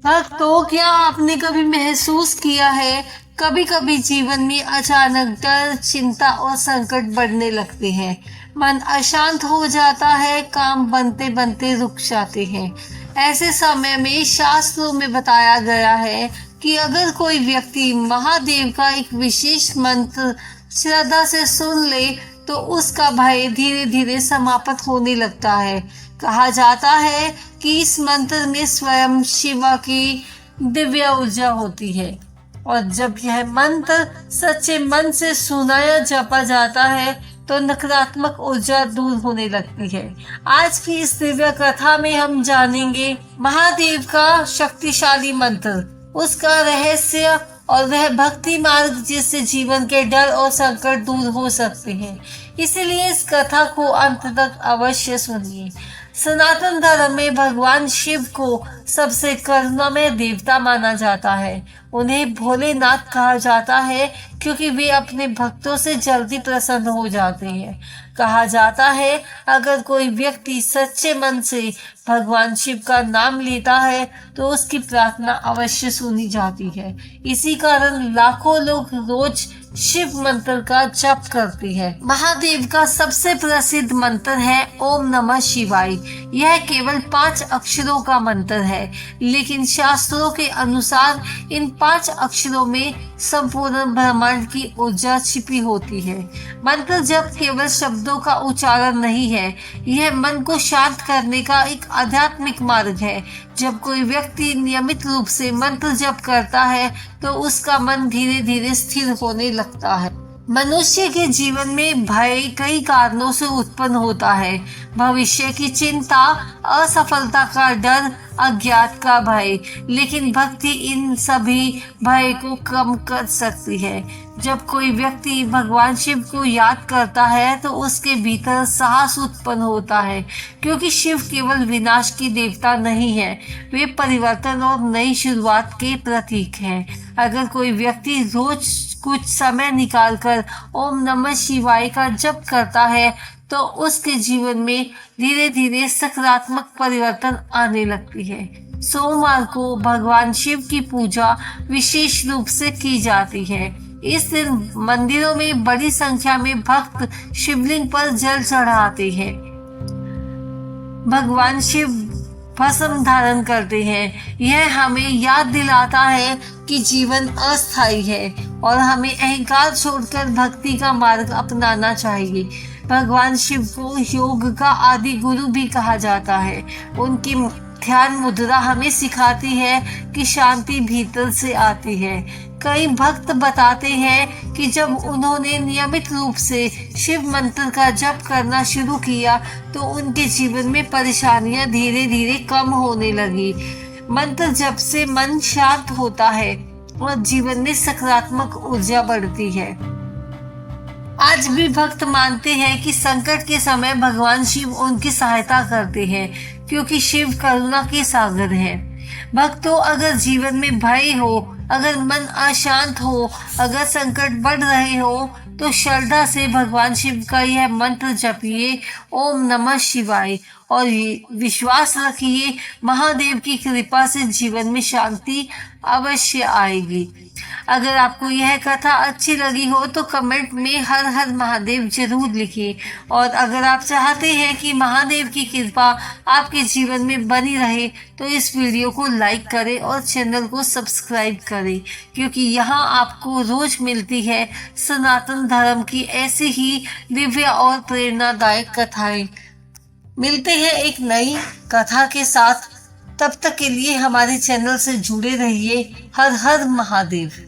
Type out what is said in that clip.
तो क्या आपने कभी महसूस किया है, कभी कभी जीवन में अचानक डर, चिंता और संकट बढ़ने लगते हैं। मन अशांत हो जाता है, काम बनते बनते रुक जाते हैं। ऐसे समय में शास्त्रों में बताया गया है कि अगर कोई व्यक्ति महादेव का एक विशेष मंत्र श्रद्धा से सुन ले तो उसका भय धीरे धीरे समाप्त होने लगता है। कहा जाता है कि इस मंत्र में स्वयं शिवा की दिव्य ऊर्जा होती है और जब यह मंत्र सच्चे मन से सुनाया जपा जाता है तो नकारात्मक ऊर्जा दूर होने लगती है। आज की इस दिव्य कथा में हम जानेंगे महादेव का शक्तिशाली मंत्र, उसका रहस्य और वह भक्ति मार्ग जिससे जीवन के डर और संकट दूर हो सकते हैं। इसीलिए इस कथा को अंत तक अवश्य सुनिए। सनातन धर्म में भगवान शिव को सबसे करुणामय देवता माना जाता है। उन्हें भोलेनाथ कहा जाता है क्योंकि वे अपने भक्तों से जल्दी प्रसन्न हो जाते हैं। कहा जाता है अगर कोई व्यक्ति सच्चे मन से भगवान शिव का नाम लेता है तो उसकी प्रार्थना अवश्य सुनी जाती है। इसी कारण लाखों लोग रोज शिव मंत्र का जप करते हैं। महादेव का सबसे प्रसिद्ध मंत्र है ओम नमः शिवाय। यह केवल 5 अक्षरों का मंत्र है, लेकिन शास्त्रों के अनुसार इन 5 अक्षरों में संपूर्ण ब्रह्मांड की ऊर्जा छिपी होती है। मंत्र जप केवल शब्दों का उच्चारण नहीं है, यह मन को शांत करने का एक आध्यात्मिक मार्ग है। जब कोई व्यक्ति नियमित रूप से मंत्र जप करता है तो उसका मन धीरे धीरे स्थिर होने लगता है। मनुष्य के जीवन में भय कई कारणों से उत्पन्न होता है। भविष्य की चिंता, असफलता का डर, अज्ञात का भय, लेकिन भक्ति इन सभी भय को कम कर सकती है। जब कोई व्यक्ति भगवान शिव को याद करता है तो उसके भीतर साहस उत्पन्न होता है, क्योंकि शिव केवल विनाश की देवता नहीं है, वे परिवर्तन और नई शुरुआत के प्रतीक हैं। अगर कोई व्यक्ति रोज कुछ समय निकालकर ओम नमः शिवाय का जप करता है तो उसके जीवन में धीरे धीरे सकारात्मक परिवर्तन आने लगती है। सोमवार को भगवान शिव की पूजा विशेष रूप से की जाती है। इस दिन मंदिरों में बड़ी संख्या में भक्त शिवलिंग पर जल चढ़ाते हैं। भगवान शिव भस्म धारण करते हैं। यह हमें याद दिलाता है कि जीवन अस्थायी है और हमें अहंकार छोड़कर भक्ति का मार्ग अपनाना चाहिए। भगवान शिव को योग का आदि गुरु भी कहा जाता है। उनकी ध्यान मुद्रा हमें सिखाती है कि शांति भीतर से आती है। कई भक्त बताते हैं कि जब उन्होंने नियमित रूप से शिव मंत्र का जप करना शुरू किया तो उनके जीवन में परेशानियां धीरे धीरे कम होने लगी। मंत्र जप से मन शांत होता है और जीवन में सकारात्मक ऊर्जा बढ़ती है। आज भी भक्त मानते हैं कि संकट के समय भगवान शिव उनकी सहायता करते हैं, क्योंकि शिव करुणा के सागर हैं। भक्तों, अगर जीवन में भय हो, अगर मन अशांत हो, अगर संकट बढ़ रहे हो तो श्रद्धा से भगवान शिव का यह मंत्र जपिए ओम नमः शिवाय और विश्वास रखिए महादेव की कृपा से जीवन में शांति अवश्य आएगी। अगर आपको यह कथा अच्छी लगी हो तो कमेंट में हर हर महादेव जरूर लिखिए। और अगर आप चाहते हैं कि महादेव की कृपा आपके जीवन में बनी रहे तो इस वीडियो को लाइक करें और चैनल को सब्सक्राइब करें, क्योंकि यहाँ आपको रोज मिलती है सनातन धर्म की ऐसी ही दिव्य और प्रेरणादायक कथाएं। मिलते हैं एक नई कथा के साथ, तब तक के लिए हमारे चैनल से जुड़े रहिए। हर हर महादेव।